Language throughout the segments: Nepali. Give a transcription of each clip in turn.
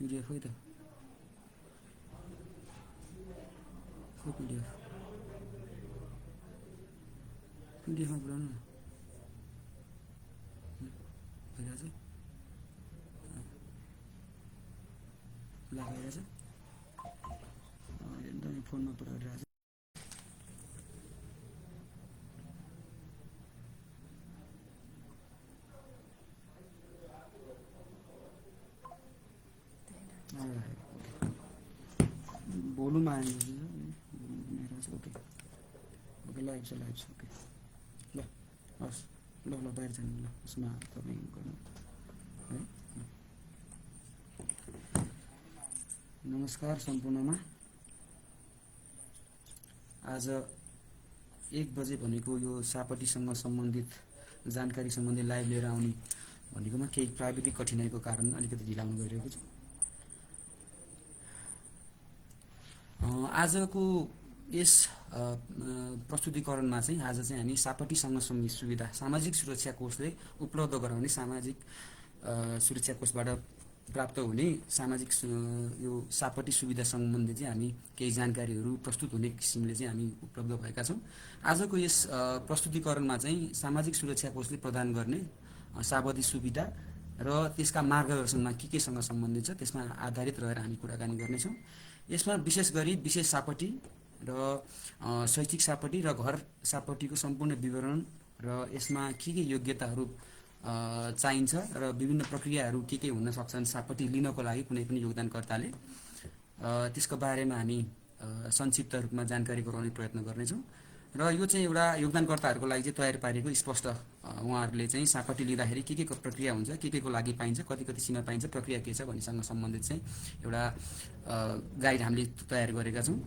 पीडीएफ है त को पीडीएफ पीडीएफमा पुऱ्याउनु न भइरहेछ लागिरहेछ एकदमै फोनमा पुऱ्याइरहेछ भोल्युम आएन मेरो चाहिँ ओके ओके लाइभ छ ओके ल हस् ल ल बाहिर जानु ल उसमा तपाईँ गर्नु है नमस्कार सम्पूर्णमा आज 1 बजे भनेको यो सापटीसँग सम्बन्धित जानकारी सम्बन्धी लाइभ लिएर आउने भनेकोमा केही प्राविधिक कठिनाइको कारण अलिकति ढिलाउनु गइरहेको छ आजको यस प्रस्तुतिकरणमा चाहिँ आज चाहिँ हामी सापटीसँग सम्बन्धित सुविधा सामाजिक सुरक्षा कोषले उपलब्ध गराउने सामाजिक सुरक्षा कोषबाट प्राप्त हुने सामाजिक यो सापटी सुविधा सम्बन्धी चाहिँ हामी केही जानकारीहरू प्रस्तुत हुने किसिमले चाहिँ हामी उपलब्ध भएका छौँ आजको यस प्रस्तुतिकरणमा चाहिँ सामाजिक सुरक्षा कोषले प्रदान गर्ने सावधि सुविधा र त्यसका मार्गदर्शनमा केसँग सम्बन्धित छ त्यसमा आधारित रहेर हामी कुराकानी गर्नेछौँ यसमा विशेष गरी विशेष सापटी र शैक्षिक सापटी र घर सापटीको सम्पूर्ण विवरण र यसमा के योग्यताहरू चाहिन्छ र विभिन्न प्रक्रियाहरू के हुन सक्छन् सापटी लिनको लागि कुनै पनि योगदानकर्ताले त्यसको बारेमा हामी संक्षिप्त रूपमा जानकारी गराउने प्रयत्न गर्नेछौँ र यो चाहिँ एउटा योगदानकर्ताहरूको लागि चाहिँ तयार पारेको स्पष्ट उहाँहरूले चाहिँ सापटी लिँदाखेरि के को प्रक्रिया हुन्छ के को लागि पाइन्छ कति सीमा पाइन्छ प्रक्रिया के छ भन्नेसँग सम्बन्धित चाहिँ एउटा गाइड हामीले तयार गरेका छौँ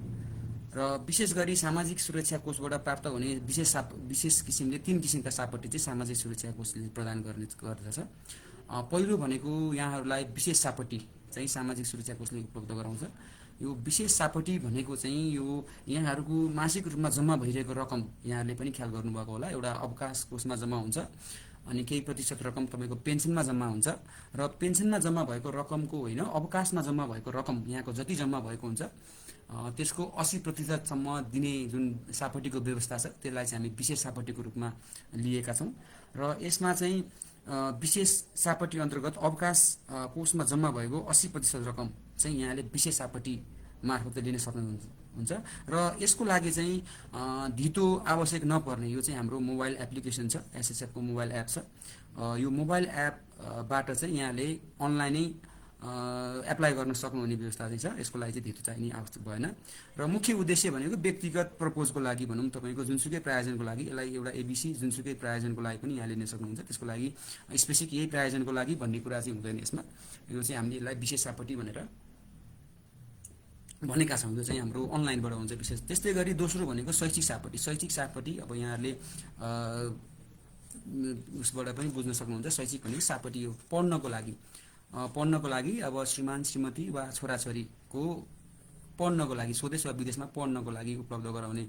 र विशेष गरी सामाजिक सुरक्षा कोषबाट प्राप्त हुने विशेष किसिमले 3 किसिमका सापटी चाहिँ सामाजिक सुरक्षा कोषले प्रदान गर्दछ पहिलो भनेको यहाँहरूलाई विशेष सापटी चाहिँ सामाजिक सुरक्षा कोषले उपलब्ध गराउँछ यो विशेष सापटी भनेको चाहिँ यो यहाँहरूको मासिक रूपमा जम्मा भइरहेको रकम यहाँहरूले पनि ख्याल गर्नुभएको होला एउटा अवकाश कोषमा जम्मा हुन्छ अनि केही प्रतिशत रकम तपाईको पेन्सनमा जम्मा हुन्छ र पेन्सनमा जम्मा भएको रकमको होइन अवकाशमा जम्मा भएको रकम यहाँको जति जम्मा भएको हुन्छ त्यसको 80% सम्म दिने जुन सापटीको व्यवस्था छ त्यसलाई चाहिँ हामी विशेष सापटीको रूपमा लिएका छौँ र यसमा चाहिँ विशेष सापटी अन्तर्गत अवकाश कोषमा जम्मा भएको 80% रकम चाहिँ यहाँले विशेष सापटी मार्फत लिन सक्नुहुन्छ र यसको लागि चाहिँ धितो आवश्यक नपर्ने यो चाहिँ हाम्रो मोबाइल एप्लिकेसन छ एसएसएफ को मोबाइल एप छ यो मोबाइल एपबाट चाहिँ यहाँले अनलाइनै एप्लाई गर्न सक्नुहुने व्यवस्था चाहिँ छ यसको लागि चाहिँ धितो चाहिने आवश्यक भएन र मुख्य उद्देश्य भनेको व्यक्तिगत प्रपोजको लागि भनौँ तपाईको जुनसुकै प्रायोजनको लागि यसलाई एउटा एबीसी जुनसुकै प्रायोजनको लागि पनि यहाँ लिन सक्नुहुन्छ त्यसको लागि स्पेसिफिक यही प्रायोजनको लागि भन्ने कुरा चाहिँ हुँदैन यसमा यो चाहिँ हामीले यसलाई विशेष सापटी भनेर भनेका छौँ यो चाहिँ हाम्रो अनलाइनबाट हुन्छ विशेष त्यस्तै गरी दोस्रो भनेको शैक्षिक सापटी अब यहाँहरूले उसबाट पनि बुझ्न सक्नुहुन्छ शैक्षिक भनेको सापटी हो पढ्नको लागि अब श्रीमान श्रीमती वा छोराछोरीको पढ्नको लागि स्वदेश वा विदेशमा पढ्नको लागि उपलब्ध गराउने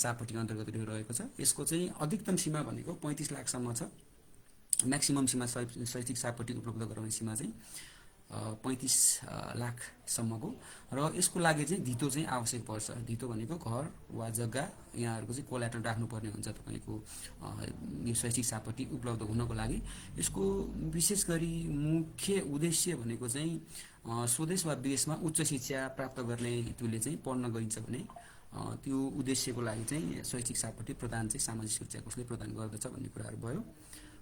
सापटी अन्तर्गत रहेको छ यसको चाहिँ अधिकतम सीमा भनेको 35 लाखसम्म छ म्याक्सिमम सीमा शैक्षिक सापटी उपलब्ध गराउने सीमा चाहिँ 35 लाखसम्मको र यसको लागि चाहिँ धितो चाहिँ आवश्यक पर्छ धितो भनेको घर वा जग्गा यहाँहरूको चाहिँ कोल्याटरल राख्नुपर्ने हुन्छ तपाईको यो शैक्षिक सापटी उपलब्ध हुनको लागि यसको विशेष गरी मुख्य उद्देश्य भनेको चाहिँ स्वदेश वा विदेशमा उच्च शिक्षा प्राप्त गर्ने हेतुले चाहिँ पढ्न गइन्छ भने त्यो उद्देश्यको लागि चाहिँ शैक्षिक सापटी प्रदान चाहिँ सामाजिक सुरक्षा कोषले प्रदान गर्दछ भन्ने कुराहरू भयो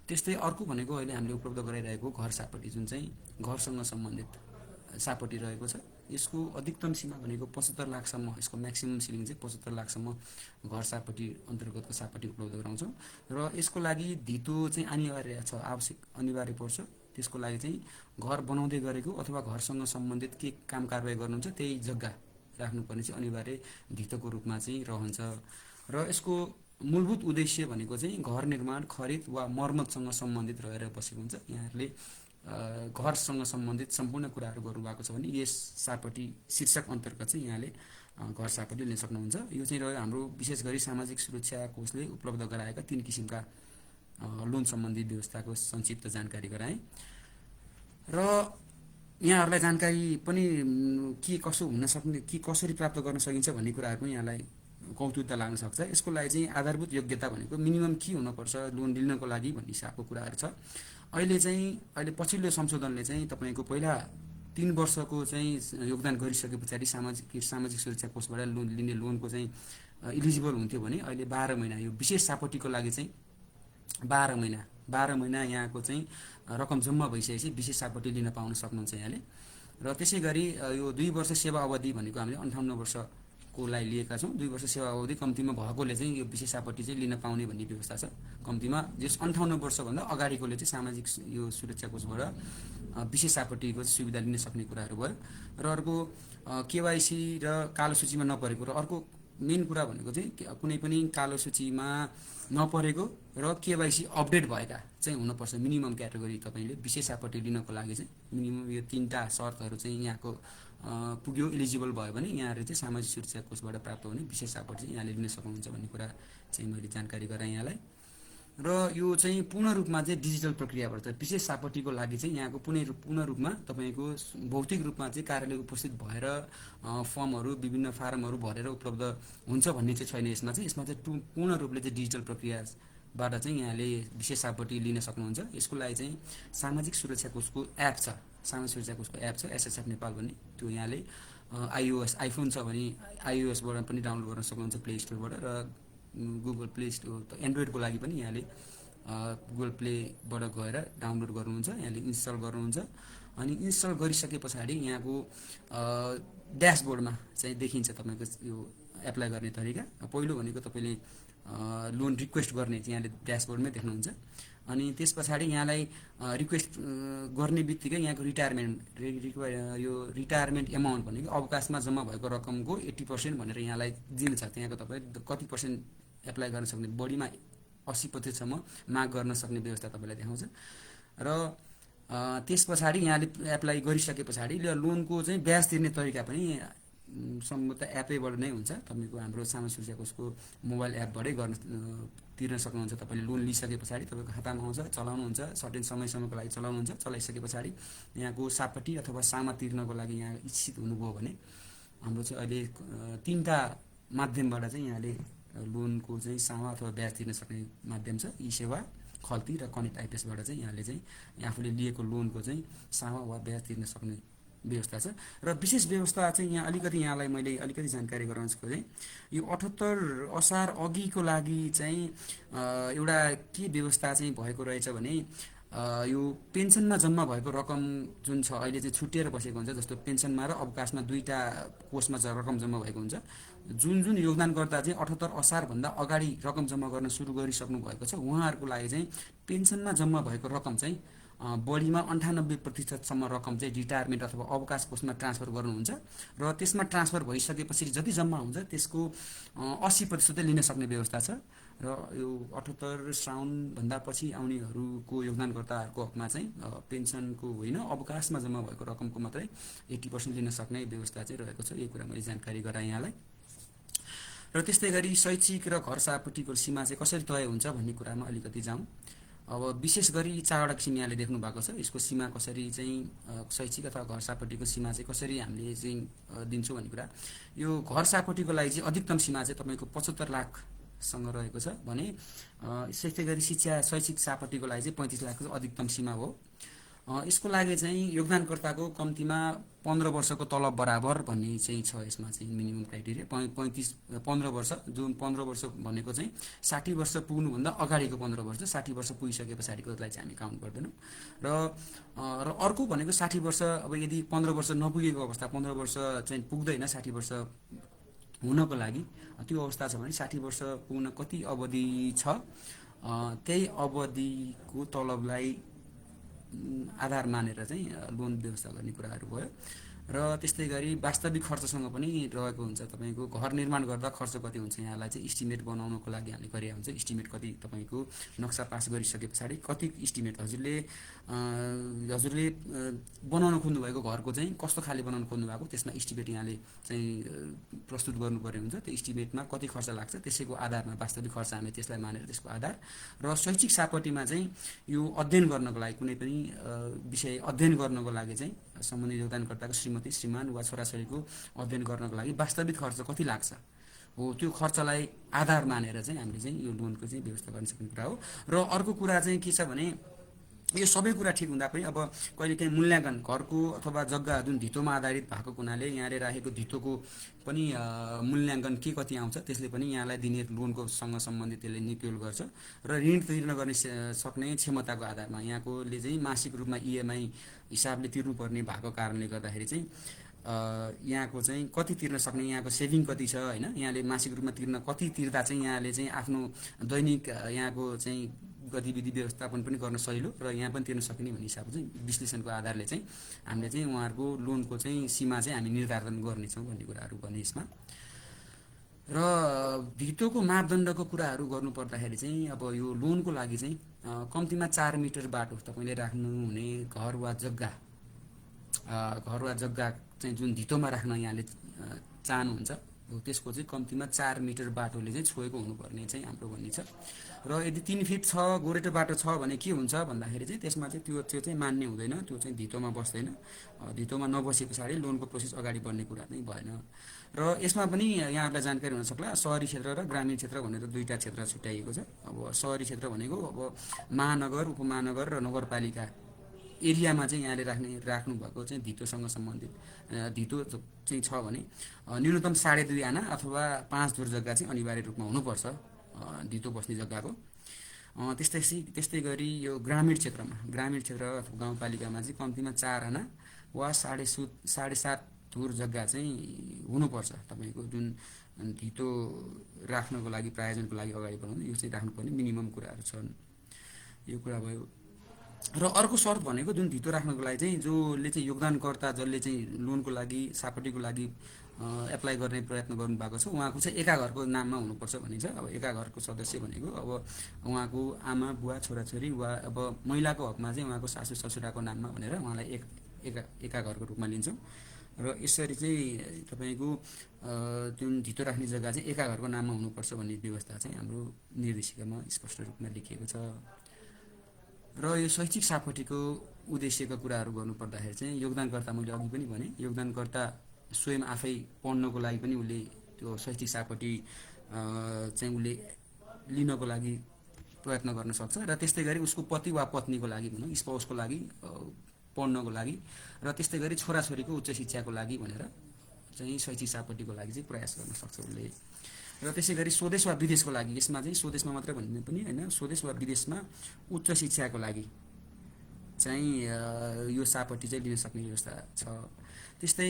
त्यस्तै अर्को भनेको अहिले हामीले उपलब्ध गराइरहेको घर सापटी जुन चाहिँ घरसँग सम्बन्धित सापटी रहेको छ यसको अधिकतम सीमा भनेको 75 लाखसम्म यसको म्याक्सिमम सिलिङ चाहिँ 75 लाखसम्म घर सापटी अन्तर्गतको सापटी उपलब्ध गराउँछौँ र यसको लागि धितो चाहिँ अनिवार्य छ आवश्यक अनिवार्य पर्छ त्यसको लागि चाहिँ घर बनाउँदै गरेको अथवा घरसँग सम्बन्धित के काम कारबाही गर्नुहुन्छ त्यही जग्गा राख्नुपर्ने चाहिँ अनिवार्य धितोको रूपमा चाहिँ रहन्छ र यसको मूलभूत उद्देश्य भनेको चाहिँ घर निर्माण खरिद वा मर्मतसँग सम्बन्धित रहेर बसेको हुन्छ यहाँहरूले घरसँग सम्बन्धित सम्पूर्ण कुराहरू गर्नुभएको छ भने यस सापटी शीर्षक अन्तर्गत चाहिँ यहाँले घर सापटी लिन सक्नुहुन्छ यो चाहिँ रह्यो हाम्रो विशेष गरी सामाजिक सुरक्षा कोषले उपलब्ध गराएका 3 किसिमका लोन सम्बन्धी व्यवस्थाको संक्षिप्त जानकारी गराएँ र यहाँहरूलाई जानकारी पनि के कसो हुन सक्ने, के कसरी प्राप्त गर्न सकिन्छ भन्ने कुराहरू पनि यहाँलाई कौतुकता लाग्न सक्छ। यसको लागि चाहिँ आधारभूत योग्यता भनेको मिनिमम के हुनुपर्छ लोन लिनको लागि भन्ने हिसाबको कुराहरू छ। अहिले पछिल्लो संशोधनले चाहिँ तपाईँको पहिला 3 वर्षको चाहिँ योगदान गरिसके पछाडि सामाजिक सुरक्षा कोषबाट लोन लिने लोनको चाहिँ इलिजिबल हुन्थ्यो भने अहिले 12 महिना, यो विशेष सापटीको लागि चाहिँ 12 महिना यहाँको चाहिँ रकम जम्मा भइसकेपछि विशेष सापटी लिन पाउन सक्नुहुन्छ यहाँले। र त्यसै गरी यो 2 वर्ष सेवा अवधि भनेको हामीले 58 वर्षको लागि लिएका छौँ। 2 वर्ष सेवा अवधि कम्तीमा भएकोले चाहिँ यो विशेष सापटी चाहिँ लिन पाउने भन्ने व्यवस्था छ। कम्तीमा जस 58 वर्षभन्दा अगाडिकोले चाहिँ सामाजिक यो सुरक्षा कोषबाट विशेष सापटीको सुविधा लिन सक्ने कुराहरू भयो। र अर्को केवाइसी र कालो सूचीमा नपरेको, र अर्को मेन कुरा भनेको चाहिँ कुनै पनि कालो सूचीमा नपरेको र केवाइसी अपडेट भएका चाहिँ हुनुपर्छ। मिनिमम क्याटेगोरी तपाईँले विशेष सापटी लिनको लागि चाहिँ मिनिमम यो 3टा शर्तहरू चाहिँ यहाँको पुग्यो, इलिजिबल भयो भने यहाँले चाहिँ सामाजिक सुरक्षा कोषबाट प्राप्त हुने विशेष सापटी चाहिँ यहाँले लिन सक्नुहुन्छ भन्ने कुरा चाहिँ मैले जानकारी गराएँ यहाँलाई। र यो चाहिँ पूर्ण रूपमा चाहिँ डिजिटल प्रक्रियाबाट विशेष सापटीको लागि चाहिँ यहाँको पूर्ण रूपमा तपाईँको भौतिक रूपमा चाहिँ कार्यालय उपस्थित भएर फर्महरू, विभिन्न फारमहरू भरेर उपलब्ध हुन्छ भन्ने चाहिँ छैन। यसमा चाहिँ पूर्ण रूपले चाहिँ डिजिटल प्रक्रियाबाट चाहिँ यहाँले विशेष सापटी लिन सक्नुहुन्छ। यसको लागि चाहिँ सामाजिक सुरक्षा कोषको एप छ, सामाजिक सुरक्षा कोषको एप छ एसएसएफ नेपाल भन्ने। त्यो यहाँले आइओएस आइफोन छ भने आइओएसबाट पनि डाउनलोड गर्न सक्नुहुन्छ प्ले स्टोरबाट, र गुगल प्ले स्टोर एन्ड्रोइडको लागि पनि यहाँले गुगल प्लेबाट गएर डाउनलोड गर्नुहुन्छ, यहाँले इन्स्टल गर्नुहुन्छ। अनि इन्स्टल गरिसके पछाडि यहाँको ड्यासबोर्डमा चाहिँ देखिन्छ तपाईँको यो एप्लाई गर्ने तरिका। पहिलो भनेको तपाईँले लोन रिक्वेस्ट गर्ने चाहिँ यहाँले ड्यासबोर्डमै देख्नुहुन्छ। अनि त्यस पछाडि यहाँलाई रिक्वेस्ट गर्ने बित्तिकै यहाँको यो रिटायरमेन्ट एमाउन्ट भनेको अवकाशमा जम्मा भएको रकमको 80% भनेर यहाँलाई दिनु छ। त्यहाँको तपाईँ कति पर्सेन्ट एप्लाई गर्न सक्ने, बढीमा 80%सम्म माग गर्न सक्ने व्यवस्था तपाईँलाई देखाउँछ। र त्यस पछाडि यहाँले एप्लाई गरिसके पछाडि लोनको चाहिँ ब्याज तिर्ने तरिका पनि सम्भवतः एपैबाट नै हुन्छ। तपाईँको हाम्रो सामाजिक सुरक्षा कोषको मोबाइल एपबाटै तिर्न सक्नुहुन्छ। तपाईँले लोन लिइसके पछाडि तपाईँको खातामा आउँछ, चलाउनुहुन्छ, सर्टेन समयसम्मको लागि चलाउनुहुन्छ। चलाइसके पछाडि यहाँको सापटी अथवा सामा तिर्नको लागि यहाँ इच्छित हुनुभयो भने हाम्रो चाहिँ अहिले 3टा माध्यमबाट चाहिँ यहाँले लोनको चाहिँ सामा अथवा ब्याज तिर्न सक्ने माध्यम छ। ई सेवा, खल्ती र कनेक्ट आइपिएसबाट चाहिँ यहाँले चाहिँ आफूले लिएको लोनको चाहिँ सामा वा ब्याज तिर्न सक्ने व्यवस्था छ। र विशेष व्यवस्था चाहिँ यहाँ यहाँलाई मैले अलिकति जानकारी गराउन खोजेँ। यो 78 असार अघिको लागि चाहिँ एउटा के व्यवस्था चाहिँ भएको रहेछ भने यो पेन्सनमा जम्मा भएको रकम जुन छ अहिले चाहिँ छुट्टिएर बसेको हुन्छ। जस्तो पेन्सनमा र अवकाशमा 2टा कोषमा रकम जम्मा भएको हुन्छ। जुन योगदानकर्ता चाहिँ 78 असारभन्दा अगाडि रकम जम्मा गर्न सुरु गरिसक्नु भएको छ उहाँहरूको लागि चाहिँ पेन्सनमा जम्मा भएको रकम चाहिँ बढीमा 98% रकम चाहिँ रिटायरमेन्ट अथवा अवकाश कोषमा ट्रान्सफर गर्नुहुन्छ। र त्यसमा ट्रान्सफर भइसकेपछि जति जम्मा हुन्छ त्यसको 80% लिन सक्ने व्यवस्था छ। र यो 78 साउनभन्दा पछि आउनेहरूको योगदानकर्ताहरूको हकमा चाहिँ पेन्सनको होइन अवकाशमा जम्मा भएको रकमको मात्रै 80% लिन सक्ने व्यवस्था चाहिँ रहेको छ। यो कुरा मैले जानकारी गराएँ यहाँलाई। र त्यस्तै गरी शैक्षिक र घर सापटीको सीमा चाहिँ कसरी तय हुन्छ भन्ने कुरामा अलिकति जाउँ। अब विशेष गरी 4वटा किसिम यहाँले देख्नु भएको छ। यसको सीमा कसरी चाहिँ शैक्षिक अथवा घर सापटीको सीमा चाहिँ कसरी हामीले चाहिँ दिन्छौँ भन्ने कुरा। यो घर सापटीको लागि चाहिँ अधिकतम सीमा चाहिँ तपाईँको 75 लाखसँग रहेको छ भने त्यस्तै गरी शैक्षिक सापटीको लागि चाहिँ 35 लाखको अधिकतम सीमा हो। यसको लागि चाहिँ योगदानकर्ताको कम्तीमा 15 वर्षको तलब बराबर भन्ने चाहिँ छ। यसमा चाहिँ मिनिमम क्राइटेरिया 15 वर्ष, जुन 15 वर्ष भनेको चाहिँ 60 वर्ष पुग्नुभन्दा अगाडिको 15 वर्ष, 60 वर्ष पुगिसके पछाडिकोलाई चाहिँ हामी काउन्ट गर्दैनौँ। र अर्को भनेको 60 वर्ष, अब यदि 15 वर्ष नपुगेको अवस्था, 15 वर्ष चाहिँ पुग्दैन 60 वर्ष हुनको लागि, त्यो अवस्था छ भने 60 वर्ष पुग्न कति अवधि छ त्यही अवधिको तलबलाई आधार मानेर चाहिँ लोन व्यवस्था गर्ने कुराहरू भयो। र त्यस्तै गरी वास्तविक खर्चसँग पनि रहेको हुन्छ। तपाईँको घर निर्माण गर्दा खर्च कति हुन्छ यहाँलाई चाहिँ इस्टिमेट बनाउनको लागि हामीले गरेका हुन्छ। इस्टिमेट कति तपाईँको नक्सा पास गरिसके पछाडि कति इस्टिमेट हजुरले बनाउन खोज्नुभएको घरको चाहिँ कस्तो खाले बनाउन खोज्नुभएको त्यसमा इस्टिमेट यहाँले चाहिँ प्रस्तुत गर्नुपर्ने हुन्छ। त्यो इस्टिमेटमा कति खर्च लाग्छ त्यसैको आधारमा वास्तविक खर्च हामी त्यसलाई मानेर त्यसको आधार र शैक्षिक सापटीमा चाहिँ यो अध्ययन गर्नको लागि कुनै पनि विषय अध्ययन गर्नको लागि चाहिँ सम्बन्धित योगदानकर्ताको श्रीमती श्रीमान वा छोराछोरीको अध्ययन गर्नको लागि वास्तविक खर्च कति लाग्छ हो त्यो खर्चलाई आधार मानेर चाहिँ हामीले चाहिँ यो लोनको चाहिँ व्यवस्था गर्न सक्ने कुरा हो। र अर्को कुरा चाहिँ के छ भने यो सबै कुरा ठिक हुँदा पनि अब कहिलेकाहीँ मूल्याङ्कन घरको अथवा जग्गा जुन धितोमा आधारित भएको हुनाले यहाँले राखेको धितोको पनि मूल्याङ्कन के कति आउँछ त्यसले पनि यहाँलाई दिने लोनको सँग सम्बन्धित त्यसले निक्युल गर्छ। र ऋण तिर्न गर्ने सक्ने क्षमताको आधारमा यहाँकोले चाहिँ मासिक रूपमा इएमआई हिसाबले तिर्नुपर्ने भएको कारणले गर्दाखेरि चाहिँ यहाँको चाहिँ कति तिर्न सक्ने यहाँको सेभिङ कति छ होइन, यहाँले मासिक रूपमा कति तिर्दा चाहिँ यहाँले चाहिँ आफ्नो दैनिक यहाँको चाहिँ गतिविधि व्यवस्थापन पनि गर्न सजिलो र यहाँ पनि तिर्न सकिने भन्ने हिसाबको चाहिँ विश्लेषणको आधारले चाहिँ हामीले चाहिँ उहाँहरूको लोनको चाहिँ सीमा चाहिँ हामी निर्धारण गर्नेछौँ भन्ने कुराहरू गर्ने यसमा। र धितोको मापदण्डको कुराहरू गर्नुपर्दाखेरि चाहिँ अब यो लोनको लागि चाहिँ कम्तीमा 4 मिटर बाटो तपाईँले राख्नुहुने घर वा जग्गा चाहिँ जुन धितोमा राख्न यहाँले चाहनुहुन्छ त्यसको चाहिँ कम्तीमा 4 मिटर बाटोले चाहिँ छोएको हुनुपर्ने चाहिँ हाम्रो भन्ने छ। र यदि 3 फिट छ गोरेटो बाटो छ भने के हुन्छ भन्दाखेरि चाहिँ त्यसमा चाहिँ त्यो चाहिँ मान्ने हुँदैन, त्यो चाहिँ धितोमा बस्दैन। धितोमा नबसे पछाडि लोनको प्रोसेस अगाडि बढ्ने कुरा नै भएन। र यसमा पनि यहाँहरूलाई जानकारी हुनसक्ला शहरी क्षेत्र र ग्रामीण क्षेत्र भनेर दुईवटा क्षेत्र छुट्याइएको छ। अब शहरी क्षेत्र भनेको अब महानगर उपमहानगर र नगरपालिका एरियामा चाहिँ यहाँले राख्नुभएको चाहिँ धितोसँग सम्बन्धित धितो चाहिँ छ भने न्यूनतम 2.5 आना अथवा 5 धुर जग्गा चाहिँ अनिवार्य रूपमा हुनुपर्छ धितो बस्ने जग्गाको। त्यस्तै गरी यो ग्रामीण क्षेत्र अथवा गाउँपालिकामा चाहिँ कम्तीमा 4 आना वा 7.5 धुर जग्गा चाहिँ हुनुपर्छ। तपाईँको जुन धितो राख्नको लागि प्रायोजनको लागि अगाडि बढाउनु यो चाहिँ राख्नुपर्ने मिनिमम कुराहरू छन्। यो कुरा भयो। र अर्को शर्त भनेको जुन धितो राख्नको लागि चाहिँ जसले चाहिँ योगदानकर्ता जसले चाहिँ लोनको लागि सापटीको लागि एप्लाई गर्ने प्रयत्न गर्नुभएको छ उहाँको चाहिँ एका घरको नाममा हुनुपर्छ भनिन्छ। अब एका घरको सदस्य भनेको अब उहाँको आमा बुवा छोराछोरी वा अब महिलाको हकमा चाहिँ उहाँको सासू ससुराको नाममा भनेर उहाँलाई एका घरको रूपमा लिन्छौँ। र यसरी चाहिँ तपाईँको जुन धितो राख्ने जग्गा चाहिँ एका घरको नाममा हुनुपर्छ भन्ने व्यवस्था चाहिँ हाम्रो निर्देशिकामा स्पष्ट रूपमा लेखिएको छ। र यो शैक्षिक सापटीको उद्देश्यका कुराहरू गर्नुपर्दाखेरि चाहिँ योगदानकर्ता मैले अघि पनि भने योगदानकर्ता स्वयं आफै पढ्नको लागि पनि उसले त्यो शैक्षिक सापटी चाहिँ उसले लिनको लागि प्रयत्न गर्न सक्छ। र त्यस्तै गरी उसको पति वा पत्नीको लागि भनौँ स्पाउसको लागि पढ्नको लागि र त्यस्तै गरी छोराछोरीको उच्च शिक्षाको लागि भनेर चाहिँ शैक्षिक सापटीको लागि चाहिँ प्रयास गर्न सक्छ उसले। र त्यसै गरी स्वदेश वा विदेशको लागि यसमा चाहिँ स्वदेशमा मात्र भन्ने पनि होइन, स्वदेश वा विदेशमा उच्च शिक्षाको लागि चाहिँ यो सापटी चाहिँ लिन सक्ने व्यवस्था छ। त्यस्तै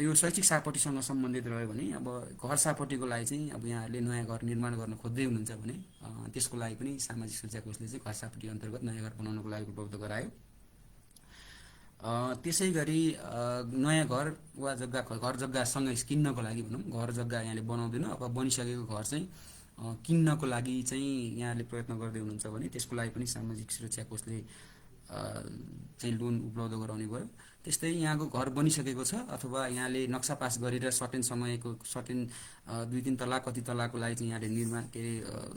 यो शैक्षिक सापटीसँग सम्बन्धित रह्यो भने अब घर सापटीको लागि चाहिँ अब यहाँहरूले नयाँ घर निर्माण गर्न खोज्दै हुनुहुन्छ भने त्यसको लागि पनि सामाजिक सुरक्षा कोषले चाहिँ घर सापटी अन्तर्गत नयाँ घर बनाउनको लागि उपलब्ध गरायो। त्यसै गरी नयाँ घर वा जग्गासँग किन्नको लागि भनौँ घर जग्गा यहाँले बनाउँदैन अब बनिसकेको घर चाहिँ किन्नको लागि चाहिँ यहाँले प्रयत्न गर्दै हुनुहुन्छ भने त्यसको लागि पनि सामाजिक सुरक्षा कोषले चाहिँ लोन उपलब्ध गराउने भयो। त्यस्तै यहाँको घर बनिसकेको छ अथवा यहाँले नक्सा पास गरेर सर्टेन 2-3 तला कति तलाको लागि चाहिँ यहाँले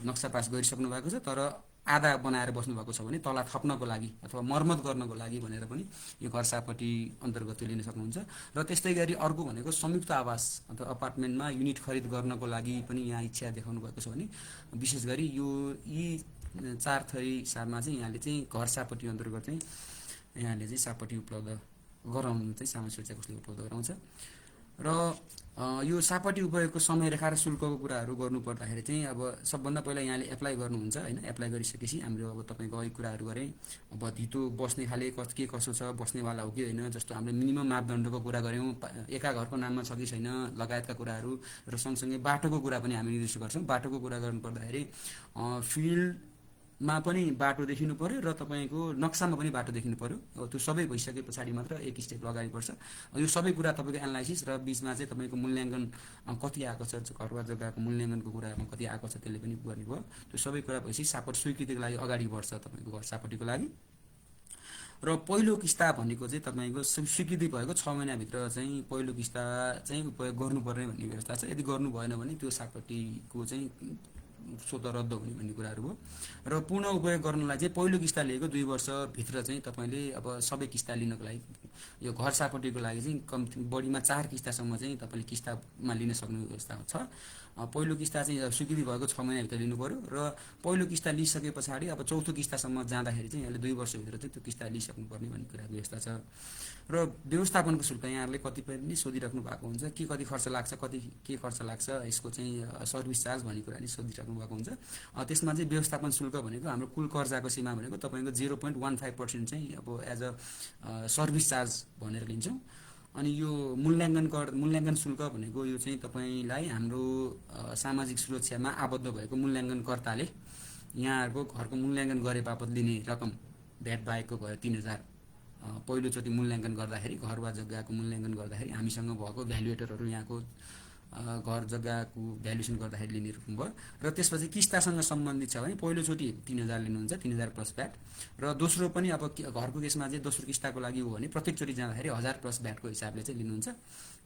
नक्सा पास गरिसक्नु भएको छ तर आधा बनाएर बस्नुभएको छ भने तला थप्नको लागि अथवा मर्मत गर्नको लागि भनेर पनि यो घर सापटी अन्तर्गत लिन सक्नुहुन्छ। र त्यस्तै गरी अर्को भनेको संयुक्त आवास अथवा अपार्टमेन्टमा युनिट खरिद गर्नको लागि पनि यहाँ इच्छा देखाउनु भएको छ भने विशेष गरी यी 4 थरी हिसाबमा चाहिँ यहाँले चाहिँ घर सापटी अन्तर्गत चाहिँ यहाँले चाहिँ सापटी उपलब्ध गराउनु चाहिँ सामाजिक सुरक्षा कोषले उपलब्ध गराउँछ। र यो सापटी उपयोगको समय रेखा र शुल्कको कुराहरू गर्नुपर्दाखेरि चाहिँ अब सबभन्दा पहिला यहाँले एप्लाई गर्नुहुन्छ होइन, एप्लाई गरिसकेपछि हाम्रो अब तपाईँको अघि कुराहरू गरेँ अब धितो बस्ने खाले के कसो छ बस्नेवाला हो कि होइन जस्तो हामीले मिनिमम मापदण्डको कुरा गऱ्यौँ एका घरको नाममा छ कि छैन लगायतका कुराहरू र सँगसँगै बाटोको कुरा पनि हामी निर्देश गर्छौँ। बाटोको कुरा गर्नुपर्दाखेरि फिल्ड मा पनि बाटो देखिनु पर्यो र तपाईँको नक्सामा पनि बाटो देखिनु पर्यो। त्यो सबै भइसके पछाडि मात्र एक स्टेप अगाडि बढ्छ। यो सबै कुरा तपाईँको एनालाइसिस र बिचमा चाहिँ तपाईँको मूल्याङ्कन कति आएको छ, घरवा जग्गाको मूल्याङ्कनको कुरामा कति आएको छ त्यसले पनि गर्ने भयो। त्यो सबै कुरा भएपछि सापट स्वीकृतिको लागि अगाडि बढ्छ तपाईँको घर सापट्टिको लागि। र पहिलो किस्ता भनेको चाहिँ तपाईँको स्वीकृति भएको 6 महिनाभित्र चाहिँ पहिलो किस्ता चाहिँ उपयोग गर्नुपर्ने भन्ने व्यवस्था छ। यदि गर्नु भएन भने त्यो सापट्टिको चाहिँ स्वत रद्द हुने भन्ने कुराहरू भयो। र पूर्ण उपयोग गर्नलाई चाहिँ पहिलो किस्ता लिएको 2 वर्षभित्र चाहिँ तपाईँले अब सबै किस्ता लिनको लागि यो घर सापट्टिको लागि चाहिँ कम्ती बढीमा 4 किस्तासम्म चाहिँ तपाईँले किस्तामा लिन सक्ने व्यवस्था छ। पहिलो किस्ता चाहिँ स्वीकृति भएको 6 महिनाभित्र लिनु पर्यो र पहिलो किस्ता लिइसके पछाडि अब चौथो किस्तासम्म जाँदाखेरि चाहिँ यहाँले 2 वर्षभित्र चाहिँ त्यो किस्ता लिइसक्नुपर्ने भन्ने कुरा व्यवस्था छ। र व्यवस्थापनको शुल्क यहाँहरूले कतिपय पनि सोधिराख्नु भएको हुन्छ, के कति खर्च लाग्छ, कति के खर्च लाग्छ, यसको चाहिँ सर्भिस चार्ज भन्ने कुरा नि सोधिराख्नु भएको हुन्छ। त्यसमा चाहिँ व्यवस्थापन शुल्क भनेको हाम्रो कुल कर्जाको सीमा भनेको तपाईँको 0.15% चाहिँ अब एज अ सर्भिस चार्ज भनेर लिन्छौँ। अनि यो मूल्याङ्कन शुल्क भनेको यो चाहिँ तपाईँलाई हाम्रो सामाजिक सुरक्षामा आबद्ध भएको मूल्याङ्कनकर्ताले यहाँहरूको घरको मूल्याङ्कन गरे बापत लिने रकम भ्याट बाहेकको भयो 3000। पहिलोचोटि मूल्याङ्कन गर्दाखेरि घर वा जग्गाको मूल्याङ्कन गर्दाखेरि हामीसँग भएको भ्यालुएटरहरू यहाँको घर जग्गाको भ्यालुएसन गर्दाखेरि लिने रकम भयो। र त्यसपछि किस्तासँग सम्बन्धित छ भने पहिलोचोटि 3000 लिनुहुन्छ, 3000 प्लस भ्याट। र दोस्रो पनि अब घरको केसमा चाहिँ दोस्रो किस्ताको लागि हो भने प्रत्येकचोटि जाँदाखेरि 1000 प्लस भ्याटको हिसाबले चाहिँ लिनुहुन्छ।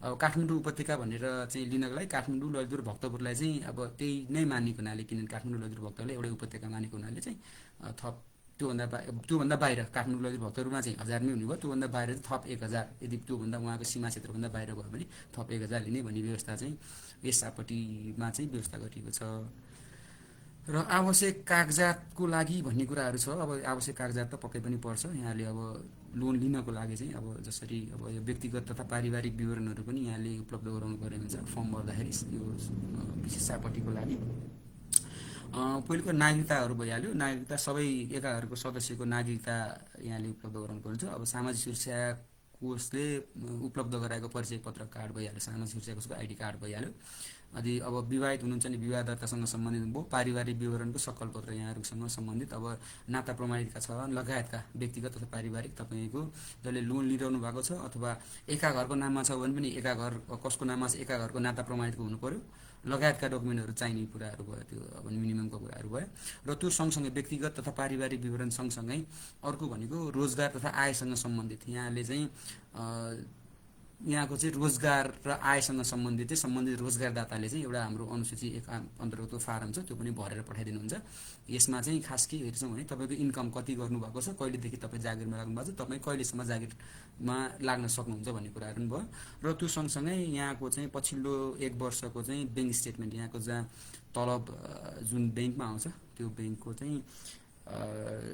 अब काठमाडौँ उपत्यका भनेर चाहिँ लिनको लागि काठमाडौँ, ललितपुर, भक्तपुरलाई चाहिँ अब त्यही नै मानेको हुनाले, किनभने काठमाडौँ, ललितपुर, भक्तपुरलाई एउटै उपत्यका मानेको हुनाले चाहिँ थप त्योभन्दा बाहिर काठमाडौँ, ललितपुर, भक्तपुरमा चाहिँ 1000 नै हुने भयो। त्योभन्दा बाहिर चाहिँ थप 1000, यदि त्योभन्दा उहाँको सीमा क्षेत्रभन्दा बाहिर भयो भने थप 1000 लिने भन्ने व्यवस्था चाहिँ यस सापट्टिमा चाहिँ व्यवस्था गरिएको छ। र आवश्यक कागजातको लागि भन्ने कुराहरू छ। अब आवश्यक कागजात त पक्कै पनि पर्छ। यहाँले अब लोन लिनको लागि चाहिँ अब जसरी अब यो व्यक्तिगत तथा पारिवारिक विवरणहरू पनि यहाँले उपलब्ध गराउनु पर्ने हुन्छ फर्म भर्दाखेरि यो विशेष सापट्टिको लागि। पहिलोको नागरिकताहरू भइहाल्यो। नागरिकता सबै एकाहरूको सदस्यको नागरिकता यहाँले उपलब्ध गराउनु पर्छ। अब सामाजिक सुरक्षा कोषले उपलब्ध गराएको परिचय पत्र कार्ड भइहाल्यो, सामाजिक सुरक्षा कोषको आइडी कार्ड भइहाल्यो। यदि अब विवाहित हुनुहुन्छ भने विवाह दर्तासँग सम्बन्धित भयो। पारिवारिक विवरणको सक्कल पत्र यहाँहरूसँग सम्बन्धित अब नाता प्रमाणितका छ लगायतका व्यक्तिगत तथा पारिवारिक तपाईँको जसले लोन लिइरहनु भएको छ अथवा एका घरको नाममा छ भने पनि एका घर कसको नाममा छ एका घरको नाता प्रमाणितको हुनु पर्यो लगायतका डकुमेन्टहरू चाहिने कुराहरू भयो। त्यो अब मिनिममको कुराहरू भयो। र त्यो सँगसँगै व्यक्तिगत तथा पारिवारिक विवरण सँगसँगै अर्को भनेको रोजगार तथा आयसँग सम्बन्धित यहाँले चाहिँ यहाँको चाहिँ रोजगार र आयसँग सम्बन्धित चाहिँ सम्बन्धित रोजगारदाताले चाहिँ एउटा हाम्रो अनुसूची 1 अन्तर्गतको फारम छ त्यो पनि भरेर पठाइदिनुहुन्छ। यसमा चाहिँ खास के हेर्छौँ भने तपाईँको इन्कम कति गर्नुभएको छ, कहिलेदेखि तपाईँ जागिरमा लाग्नु भएको छ, तपाईँ कहिलेसम्म जागिरमा लाग्न सक्नुहुन्छ भन्ने कुराहरू पनि भयो। र त्यो सँगसँगै यहाँको चाहिँ पछिल्लो 1 वर्षको चाहिँ ब्याङ्क स्टेटमेन्ट यहाँको जहाँ तलब जुन ब्याङ्कमा आउँछ त्यो ब्याङ्कको चाहिँ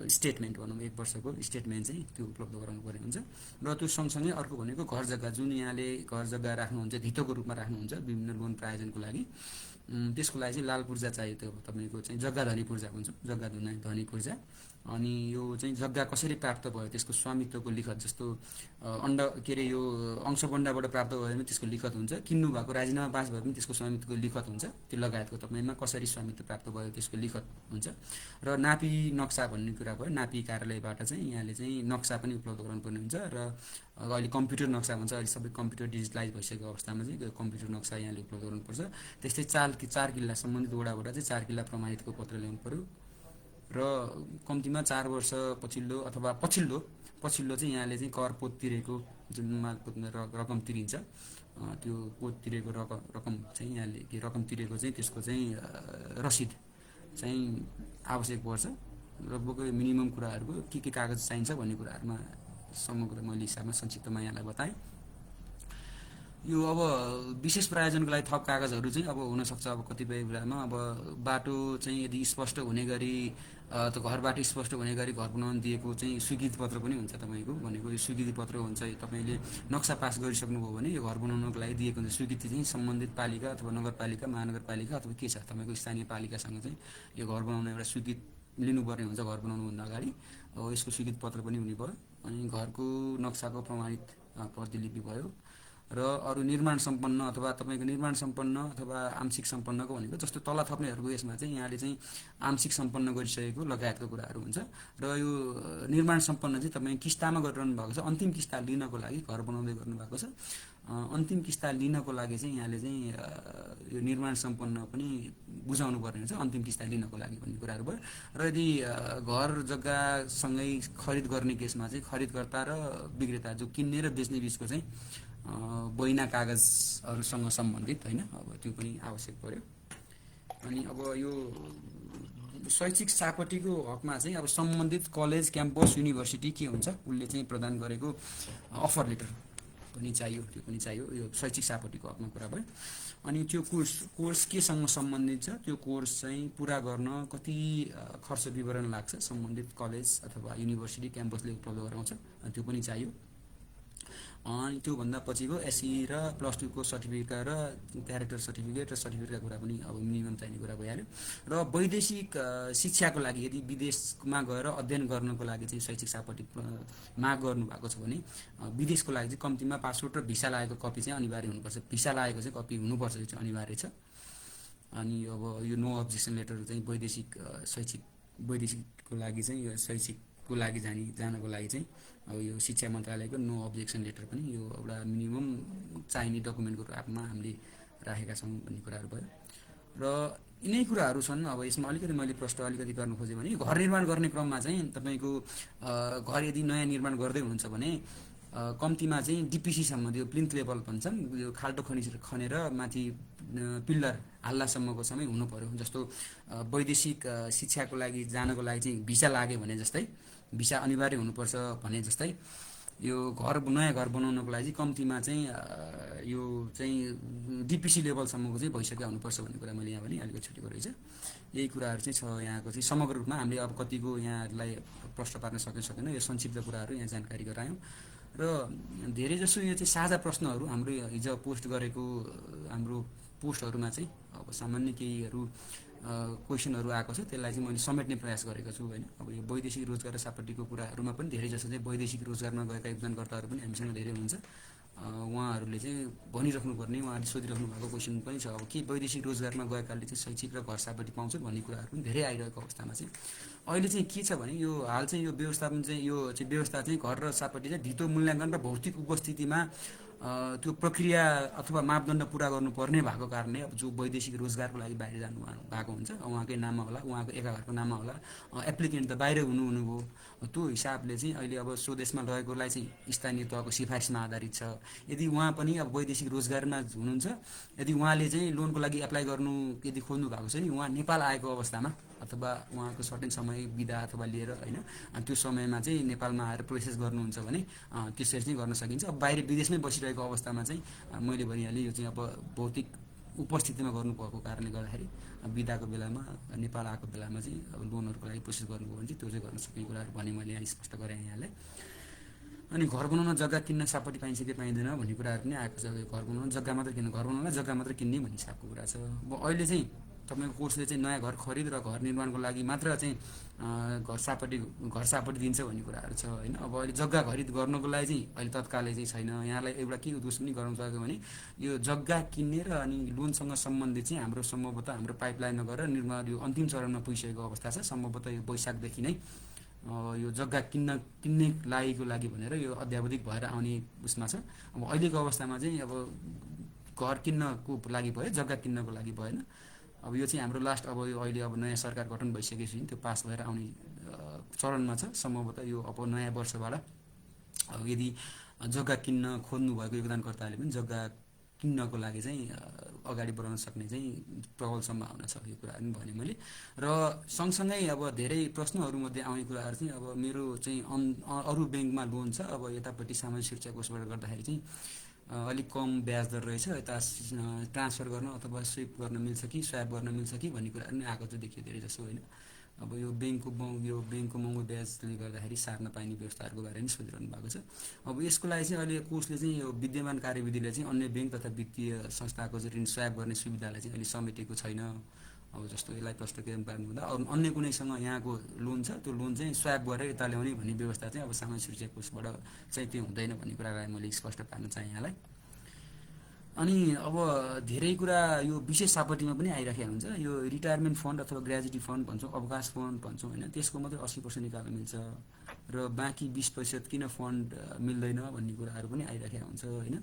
स्टेटमेन्ट भनौँ 1 वर्षको स्टेटमेन्ट चाहिँ त्यो उपलब्ध गराउनु पर्ने हुन्छ। र त्यो सँगसँगै अर्को भनेको घर जग्गा जुन यहाँले घर जग्गा राख्नुहुन्छ धितोको रूपमा राख्नुहुन्छ विभिन्न लोन प्रायोजनको लागि, त्यसको लागि चाहिँ लाल पूर्जा चाहियो। त्यो तपाईँको चाहिँ जग्गा धनी पूर्जा भन्छ, जग्गा धनी पूर्जा। अनि यो चाहिँ जग्गा कसरी प्राप्त भयो त्यसको स्वामित्वको लिखत, जस्तो यो अंशबन्डाबाट प्राप्त भयो भने त्यसको लिखत हुन्छ, किन्नु भएको राजीनामा पास भए पनि त्यसको स्वामित्वको लिखत हुन्छ, त्यो लगायतको तपाईँमा कसरी स्वामित्व प्राप्त भयो त्यसको लिखत हुन्छ। र नापी नक्सा भन्ने कुरा भयो, नापी कार्यालयबाट चाहिँ यहाँले चाहिँ नक्सा पनि उपलब्ध गराउनु पर्ने हुन्छ। र अहिले कम्प्युटर नक्सा भन्छ, अहिले सबै कम्प्युटर डिजिटलाइज भइसकेको अवस्थामा चाहिँ कम्प्युटर नक्सा यहाँले उपलब्ध गराउनुपर्छ। त्यस्तै 4 किल्ला सम्बन्धित वडाबाट चाहिँ 4 किल्ला प्रमाणितको पत्र ल्याउनु पर्यो। र कम्तीमा 4 वर्ष पछिल्लो अथवा पछिल्लो चाहिँ यहाँले चाहिँ कर पोत तिरेको जुन रकम तिरिन्छ त्यो पोत तिरेको रकम चाहिँ यहाँले के रकम तिरेको चाहिँ त्यसको चाहिँ रसिद चाहिँ आवश्यक पर्छ। लगभग मिनिमम कुराहरूको के कागज चाहिन्छ भन्ने कुराहरूमा समग्र मैले हिसाबमा संक्षिप्तमा यहाँलाई बताएँ। यो अब विशेष प्रायोजनको लागि थप कागजहरू चाहिँ अब हुनसक्छ। अब कतिपय बेलामा अब बाटो चाहिँ यदि स्पष्ट हुने गरी त घरबाट स्पष्ट हुने गरी घर बनाउन दिएको चाहिँ स्वीकृति पत्र पनि हुन्छ तपाईँको भनेको यो स्वीकृति पत्र हुन्छ। तपाईँले नक्सा पास गरिसक्नुभयो भने यो घर बनाउनको लागि दिएको हुन्छ स्वीकृति चाहिँ सम्बन्धित पालिका अथवा नगरपालिका महानगरपालिका अथवा के छ तपाईँको स्थानीय पालिकासँग चाहिँ यो घर बनाउन एउटा स्वीकृति लिनुपर्ने हुन्छ। घर बनाउनुभन्दा अगाडि अब यसको स्वीकृति पत्र पनि हुने भयो। अनि घरको नक्साको प्रमाणित प्रतिलिपि भयो। र अरू निर्माण सम्पन्न अथवा तपाईँको निर्माण सम्पन्न अथवा आंशिक सम्पन्नको भनेको जस्तो तल थप्नेहरूको यसमा चाहिँ यहाँले चाहिँ आंशिक सम्पन्न गरिसकेको लगायतको कुराहरू हुन्छ र यो निर्माण सम्पन्न चाहिँ तपाईँ किस्तामा गरिरहनु भएको छ अन्तिम किस्ता लिनको लागि घर बनाउँदै गर्नुभएको छ अन्तिम किस्ता लिनको लागि चाहिँ यहाँले चाहिँ यो निर्माण सम्पन्न पनि बुझाउनु पर्ने हुन्छ अन्तिम किस्ता लिनको लागि भन्ने कुराहरू भयो र यदि घर जग्गासँगै खरिद गर्ने केसमा चाहिँ खरिदकर्ता र विक्रेता जो किन्ने र बेच्ने बिचको चाहिँ बैना कागजहरूसँग सम्बन्धित होइन अब त्यो पनि आवश्यक पर्यो अनि अब यो शैक्षिक सापटीको हकमा चाहिँ अब सम्बन्धित कलेज क्याम्पस युनिभर्सिटी के हुन्छ उसले चाहिँ प्रदान गरेको अफर लेटर पनि चाहियो त्यो पनि चाहियो यो शैक्षिक सापटीको हकमा कुरा भयो अनि त्यो कोर्स केसँग सम्बन्धित छ त्यो कोर्स चाहिँ पुरा गर्न कति खर्च विवरण लाग्छ सम्बन्धित कलेज अथवा युनिभर्सिटी क्याम्पसले उपलब्ध गराउँछ त्यो पनि चाहियो अनि त्योभन्दा पछिको एसई र प्लस टूको सर्टिफिकेट र क्यारेक्टर सर्टिफिकेट र सर्टिफिकेटका कुरा पनि अब मिनिमम चाहिने कुरा भइहाल्यो र वैदेशिक शिक्षाको लागि यदि विदेशमा गएर अध्ययन गर्नको लागि चाहिँ शैक्षिक सापटी माग गर्नुभएको छ भने विदेशको लागि चाहिँ कम्तीमा पासपोर्ट र भिसा लागेको कपी चाहिँ अनिवार्य हुनुपर्छ भिसा लागेको चाहिँ कपी हुनुपर्छ यो चाहिँ अनिवार्य छ अनि अब यो नो अब्जेक्सन लेटर चाहिँ वैदेशिकको लागि चाहिँ यो शैक्षिकको लागि जानको लागि चाहिँ अब यो शिक्षा मन्त्रालयको नो अब्जेक्सन लेटर पनि यो एउटा मिनिमम चाहिने डकुमेन्टको रूपमा हामीले राखेका छौँ भन्ने कुराहरू भयो र यिनै कुराहरू छन् अब यसमा अलिकति मैले प्रश्न अलिकति गर्न खोजेँ भने घर निर्माण गर्ने क्रममा चाहिँ तपाईँको घर यदि नयाँ निर्माण गर्दै हुनुहुन्छ भने कम्तीमा चाहिँ डिपिसीसम्म त्यो प्लिन्थ लेभल भन्छन् यो खाल्टो खनेर माथि पिल्लर हाल्लासम्मको समय हुनु पर्यो जस्तो वैदेशिक शिक्षाको लागि जानको लागि चाहिँ भिसा लाग्यो भने जस्तै भिसा अनिवार्य हुनुपर्छ भने जस्तै यो नयाँ घर बनाउनको लागि कम्तीमा चाहिँ यो चाहिँ डिपिसी लेभलसम्मको चाहिँ भइसकेको हुनुपर्छ भन्ने कुरा मैले यहाँ पनि अलिकति छुटेको रहेछ यही कुराहरू चाहिँ छ यहाँको चाहिँ समग्र रूपमा हामीले अब कतिको यहाँलाई प्रश्न पार्न सकेन यो संक्षिप्त कुराहरू यहाँ जानकारी गरायौँ र धेरैजसो यो चाहिँ साझा प्रश्नहरू हाम्रो हिजो पोस्ट गरेको हाम्रो पोस्टहरूमा चाहिँ अब सामान्य केहीहरू क्वेसनहरू आएको छ त्यसलाई चाहिँ मैले समेट्ने प्रयास गरेको छु होइन अब यो वैदेशिक रोजगार र सापटीको कुराहरूमा पनि धेरै जसो चाहिँ वैदेशिक रोजगारमा गएका योगदानकर्ताहरू पनि हामीसँग धेरै हुनुहुन्छ उहाँहरूले चाहिँ भनिराख्नुपर्ने उहाँहरूले सोधिराख्नु भएको क्वेसन पनि छ अब के वैदेशिक रोजगारमा गएकाले चाहिँ शैक्षिक र घर सापटी पाउँछ भन्ने कुराहरू पनि धेरै आइरहेको अवस्थामा चाहिँ अहिले चाहिँ के छ भने यो हाल चाहिँ यो व्यवस्थापन चाहिँ यो चाहिँ व्यवस्था चाहिँ घर र सापटी चाहिँ धितो मूल्याङ्कन र भौतिक उपस्थितिमा त्यो प्रक्रिया अथवा मापदण्ड पुरा गर्नुपर्ने भएको कारणले अब जो वैदेशिक रोजगारको लागि बाहिर जानु भएको हुन्छ उहाँकै नाममा होला उहाँको एकाघरको नाममा होला एप्लिकेन्ट त बाहिर हुनुभयो त्यो हिसाबले चाहिँ अहिले अब स्वदेशमा रहेकोलाई चाहिँ स्थानीय तहको सिफारिसमा आधारित छ यदि उहाँ पनि अब वैदेशिक रोजगारमा हुनुहुन्छ यदि उहाँले चाहिँ लोनको लागि एप्लाई गर्नु यदि खोज्नु भएको छ नि उहाँ नेपाल आएको अवस्थामा अथवा उहाँको सर्टेन समय बिदा अथवा लिएर होइन त्यो समयमा चाहिँ नेपालमा आएर प्रोसेस गर्नुहुन्छ भने त्यसरी चाहिँ गर्न सकिन्छ अब बाहिर विदेशमै बसिरहेको अवस्थामा चाहिँ मैले भनिहालेँ यो चाहिँ अब भौतिक उपस्थितिमा गर्नुभएको कारणले गर्दाखेरि बिदाको बेलामा नेपाल आएको बेलामा चाहिँ अब लोनहरूको लागि प्रोसेस गर्नुभयो भने चाहिँ त्यो चाहिँ गर्न सक्ने कुराहरू भने मैले यहाँ स्पष्ट गरेँ यहाँलाई अनि घर बनाउन जग्गा किन्न सापटी पाइन्छ कि पाइँदैन भन्ने कुराहरू पनि आएको छ घर बनाउन जग्गा मात्र किन्न घर बनाउनलाई जग्गा मात्र किन्ने भन्ने हिसाबको कुरा छ अब अहिले चाहिँ तपाईँको कोर्सले चाहिँ नयाँ घर खरिद र घर निर्माणको लागि मात्र चाहिँ घर सापटी दिन्छ भन्ने कुराहरू छ होइन अब अहिले जग्गा खरिद गर्नको लागि चाहिँ अहिले तत्कालै चाहिँ छैन यहाँलाई एउटा के उद्देश्य पनि गराउन सक्यो भने यो जग्गा किन्ने र अनि लोनसँग सम्बन्धित चाहिँ हाम्रो सम्भवतः हाम्रो पाइपलाइनमा गएर निर्माण यो अन्तिम चरणमा पुगिसकेको अवस्था छ सम्भवतः यो वैशाखदेखि नै यो जग्गा किन्ने लागि भनेर यो अध्यावधिक भएर आउने उसमा छ अब अहिलेको अवस्थामा चाहिँ अब घर किन्नको लागि भयो जग्गा किन्नको लागि भएन अब यो चाहिँ हाम्रो लास्ट अब यो अहिले अब नयाँ सरकार गठन भइसकेपछि त्यो पास भएर आउने चरणमा छ सम्भवतः यो अब नयाँ वर्षबाट अब यदि जग्गा किन्न खोज्नु भएको योगदानकर्ताले पनि जग्गा किन्नको लागि चाहिँ अगाडि बढाउन सक्ने चाहिँ प्रबल सम्भावना छ यो कुराहरू पनि भने मैले र सँगसँगै अब धेरै प्रश्नहरूमध्ये आउने कुराहरू चाहिँ अब मेरो चाहिँ अरू ब्याङ्कमा लोन छ अब यतापट्टि सामाजिक सुरक्षा कोषबाट गर्दाखेरि चाहिँ अलिक कम ब्याज दर रहेछ यता ट्रान्सफर गर्न अथवा स्विप गर्न मिल्छ कि स्वाप गर्न मिल्छ कि भन्ने कुराहरू पनि आएको चाहिँ देखियो धेरै जसो होइन अब यो ब्याङ्कको महँगो ब्याजले गर्दाखेरि सार्न पाइने व्यवस्थाहरूको बारे पनि सोधिरहनु भएको छ अब यसको लागि चाहिँ अहिले कोषले चाहिँ यो विद्यमान कार्यविधिले चाहिँ अन्य ब्याङ्क तथा वित्तीय संस्थाको चाहिँ ऋण स्वाप गर्ने सुविधालाई चाहिँ अहिले समेटेको छैन अब जस्तो यसलाई प्रश्न के पार्नुहुँदा अरू अन्य कुनैसँग यहाँको लोन छ त्यो लोन चाहिँ स्वाप गरेर यता ल्याउने भन्ने व्यवस्था चाहिँ अब सामाजिक सुरक्षा कोषबाट चाहिँ त्यो हुँदैन भन्ने कुरालाई मैले स्पष्ट पार्न चाहेँ यहाँलाई अनि अब धेरै कुरा यो विशेष सापटीमा पनि आइराखेको हुन्छ। यो रिटायरमेन्ट फन्ड अथवा ग्रेजुटी फन्ड भन्छौँ, अवकाश फन्ड भन्छौँ होइन, त्यसको मात्रै 80% निकाल्न मिल्छ र बाँकी 20% किन फन्ड मिल्दैन भन्ने कुराहरू पनि आइराखेको हुन्छ होइन।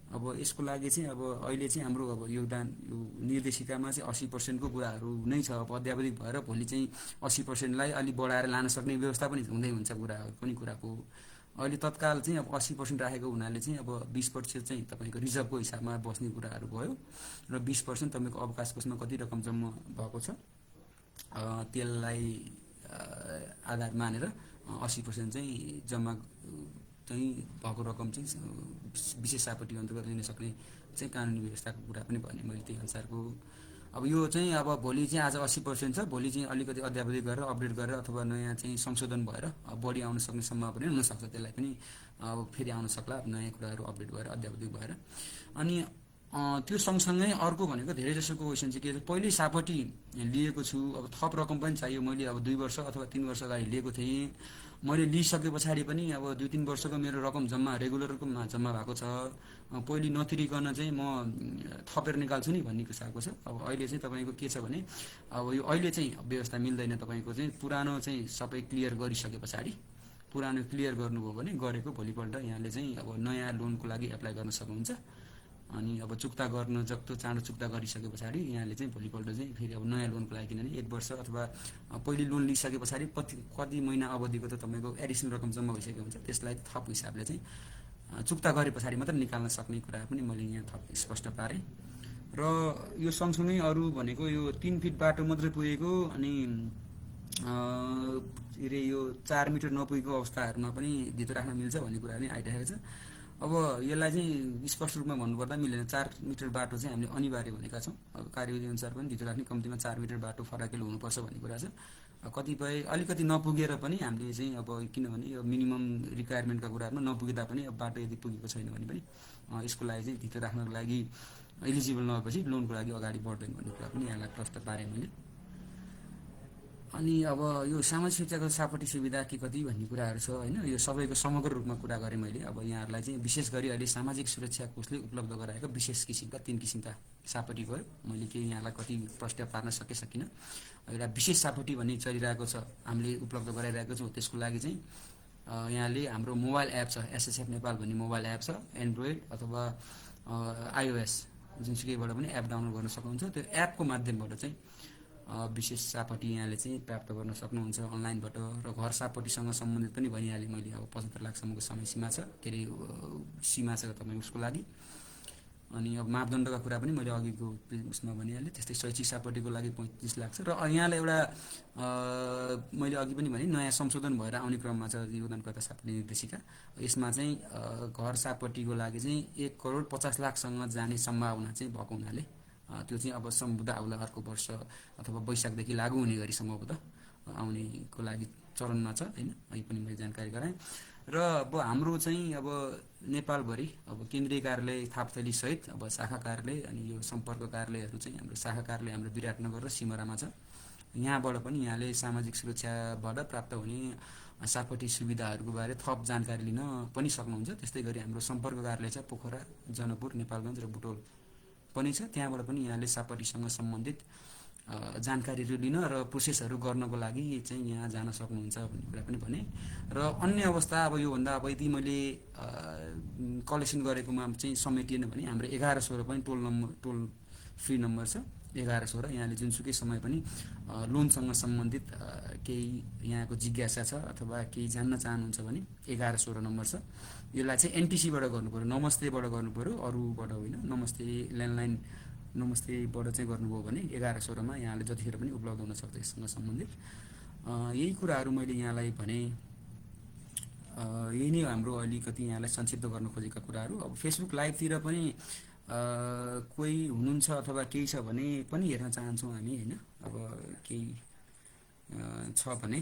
अब यसको लागि चाहिँ अब अहिले चाहिँ हाम्रो अब योगदान यो निर्देशिकामा चाहिँ 80%को कुराहरू नै छ। अब अध्यावधिक भएर भोलि चाहिँ 80%लाई अलिक बढाएर लान सक्ने व्यवस्था पनि हुँदै हुन्छ कुराहरू पनि कुराको। अहिले तत्काल चाहिँ अब 80% राखेको हुनाले चाहिँ अब 20% चाहिँ तपाईँको रिजर्भको हिसाबमा बस्ने कुराहरू भयो र 20% तपाईँको अवकाश कोषमा कति रकम जम्मा भएको छ त्यसलाई आधार मानेर 80% चाहिँ जम्मा चाहिँ भएको रकम चाहिँ विशेष सापटी अन्तर्गत लिन सक्ने चाहिँ कानुनी व्यवस्थाको कुरा पनि भने मैले त्यही अनुसारको। अब यो चाहिँ अब भोलि चाहिँ आज 80% छ, भोलि चाहिँ अलिकति अध्यावधिक गरेर अपडेट गरेर अथवा नयाँ चाहिँ संशोधन भएर बढी आउन सक्ने सम्भावना पनि हुनसक्छ। त्यसलाई पनि अब फेरि आउन सक्ला नयाँ कुराहरू अपडेट भएर अध्यावधिक भएर। अनि त्यो सँगसँगै अर्को भनेको धेरै जसोको क्वेसन चाहिँ के छ, पहिल्यै सापटी लिएको छु, अब थप रकम पनि चाहियो, मैले अब 2 वर्ष अथवा 3 वर्ष अगाडि लिएको थिएँ, मैले लिइसके पछाडि पनि अब 2-3 वर्षको मेरो रकम जम्मा रेगुलर रकममा जम्मा भएको छ, पहिले नतिरिकन चाहिँ म थपेर निकाल्छु नि भन्ने कुराको छ। अब अहिले चाहिँ तपाईँको के छ भने अब यो अहिले चाहिँ व्यवस्था मिल्दैन। तपाईँको चाहिँ पुरानो चाहिँ सबै क्लियर गरिसके पछाडि, पुरानो क्लियर गर्नुभयो भने गरेको भोलिपल्ट यहाँले चाहिँ अब नयाँ लोनको लागि एप्लाई गर्न सक्नुहुन्छ। अनि अब चुक्ता गर्न जस्तो चाँडो चुक्ता गरिसके पछाडि यहाँले चाहिँ भोलिपल्ट चाहिँ फेरि अब नयाँ लोनको लागि, किनभने 1 वर्ष अथवा पहिले लोन लिइसके पछाडि कति महिना अवधिको त तपाईँको एडिसनल रकम जम्मा भइसकेको हुन्छ, त्यसलाई थप हिसाबले चाहिँ चुक्ता गरे पछाडि मात्र निकाल्न सक्ने कुरा पनि मैले यहाँ थप स्पष्ट पारेँ। र यो सँगसँगै अरू भनेको यो 3 फिट बाटो मात्रै पुगेको अनि के अरे यो 4 मिटर नपुगेको अवस्थाहरूमा पनि धितो राख्न मिल्छ भन्ने कुरा पनि आइरहेको छ। अब यसलाई चाहिँ स्पष्ट रूपमा भन्नुपर्दा मिलेन। 4 मिटर बाटो चाहिँ हामीले अनिवार्य भनेका छौँ। अब कार्यविधि अनुसार पनि धितो राख्ने कम्तीमा 4 मिटर बाटो फराकिलो हुनुपर्छ भन्ने कुरा छ। कतिपय अलिकति नपुगेर पनि हामीले चाहिँ अब किनभने यो मिनिमम रिक्वायरमेन्टका कुराहरूमा नपुग्दा पनि अब बाटो यदि पुगेको छैन भने पनि यसको लागि चाहिँ धितो राख्नको लागि एलिजिबल नभएपछि लोनको लागि अगाडि बढ्दैन भन्ने कुरा पनि यहाँलाई प्रश्न पारेँ मैले। अनि अब यो सामाजिक सुरक्षाको सापटी सुविधा के कति भन्ने कुराहरू छ होइन। यो सबैको समग्र रूपमा कुरा गरेँ मैले। अब यहाँहरूलाई चाहिँ विशेष गरी अहिले सामाजिक सुरक्षा कोषले उपलब्ध गराएको विशेष किसिमका 3 किसिमका सापटी गयो। मैले केही यहाँलाई कति प्रश्न पार्न सकिनँ। एउटा विशेष सापटी भन्ने चलिरहेको छ, हामीले उपलब्ध गराइरहेको छौँ। त्यसको लागि चाहिँ यहाँले हाम्रो मोबाइल एप छ, एसएसएफ नेपाल भन्ने मोबाइल एप छ, एन्ड्रोइड अथवा आइओएस जुनसुकैबाट पनि एप डाउनलोड गर्न सक्नुहुन्छ। त्यो एपको माध्यमबाट चाहिँ विशेष सापटी यहाँले चाहिँ प्राप्त गर्न सक्नुहुन्छ अनलाइनबाट। र घर सापटीसँग सम्बन्धित पनि भनिहालेँ मैले। अब 75 लाखसम्मको समय सीमा छ, के अरे सीमा छ तपाईँ उसको लागि। अनि अब मापदण्डका कुरा पनि मैले अघिको उसमा भनिहालेँ। त्यस्तै शैक्षिक सापटीको लागि 35 लाख छ। र यहाँलाई एउटा मैले अघि पनि भने नयाँ संशोधन भएर आउने क्रममा छ योगदानकर्ता सापटी निर्देशिका। यसमा चाहिँ घर सापटीको लागि चाहिँ 1,50,00,000सँग जाने सम्भावना चाहिँ भएको हुनाले त्यो चाहिँ अब सम्भवतः आउला अर्को वर्ष अथवा वैशाखदेखि लागू हुने गरी सम्भवतः आउनेको लागि चरणमा छ होइन। यही पनि मैले जानकारी गराएँ। र अब हाम्रो चाहिँ अब नेपालभरि अब केन्द्रीय कार्यालय थापथली सहित अब शाखा कार्यालय अनि यो सम्पर्क कार्यालयहरू चाहिँ हाम्रो शाखा कार्यालय हाम्रो विराटनगर र सिमरामा छ। यहाँबाट पनि यहाँले सामाजिक सुरक्षाबाट प्राप्त हुने सापटी सुविधाहरूको बारे थप जानकारी लिन पनि सक्नुहुन्छ। त्यस्तै गरी हाम्रो सम्पर्क कार्यालय छ पोखरा, जनकपुर, नेपालगञ्ज र बुटोल पनि छ। त्यहाँबाट पनि यहाँले सापटीसँग सम्बन्धित जानकारीहरू लिन र प्रोसेसहरू गर्नको लागि चाहिँ यहाँ जान सक्नुहुन्छ भन्ने कुरा पनि भने। र अन्य अवस्था अब योभन्दा अब यदि मैले कलेक्सन गरेकोमा चाहिँ समेटिएन भने हाम्रो 1116 पनि टोल फ्री नम्बर छ 1116। यहाँले जुनसुकै समय पनि लोनसँग सम्बन्धित केही यहाँको जिज्ञासा छ अथवा केही जान्न चाहनुहुन्छ भने 1116 नम्बर छ। यसलाई चाहिँ एनटिसीबाट गर्नुपऱ्यो, नमस्तेबाट गर्नुपऱ्यो, अरूबाट होइन। नमस्ते ल्यान्डलाइन नमस्तेबाट चाहिँ गर्नुभयो भने 1116मा यहाँले जतिखेर पनि उपलब्ध हुनसक्छ यससँग सम्बन्धित। यही कुराहरू मैले यहाँलाई भने। यही नै हाम्रो अलिकति यहाँलाई संक्षिप्त गर्न खोजेका कुराहरू। अब फेसबुक लाइभतिर पनि कोही हुनुहुन्छ अथवा केही छ भने पनि हेर्न चाहन्छौँ हामी होइन। अब केही छ भने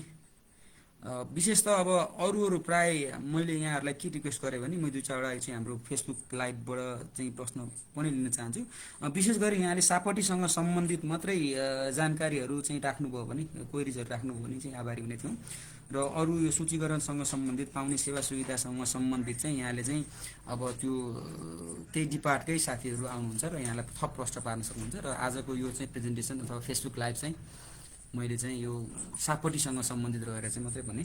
विशेष त अब अरू प्राय मैले यहाँहरूलाई के रिक्वेस्ट गरेँ भने म दुई चारवटा चाहिँ हाम्रो फेसबुक लाइभबाट चाहिँ प्रश्न पनि लिन चाहन्छु। विशेष गरी यहाँले सापटीसँग सम्बन्धित मात्रै जानकारीहरू चाहिँ राख्नुभयो भने, क्वेरिजहरू राख्नुभयो भने चाहिँ आभारी हुने थियौँ। र अरू यो सूचीकरणसँग सम्बन्धित पाउने सेवा सुविधासँग सम्बन्धित चाहिँ यहाँले चाहिँ अब त्यो त्यही डिपार्टकै साथीहरू आउनुहुन्छ र यहाँलाई थप प्रश्न पार्न सक्नुहुन्छ। र आजको यो चाहिँ प्रेजेन्टेसन अथवा फेसबुक लाइभ चाहिँ मैले चाहिँ यो सापटीसँग सम्बन्धित रहेर चाहिँ मात्रै भने।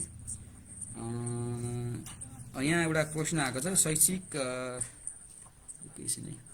यहाँ एउटा प्रश्न आएको छ, शैक्षिक एकैछिन है।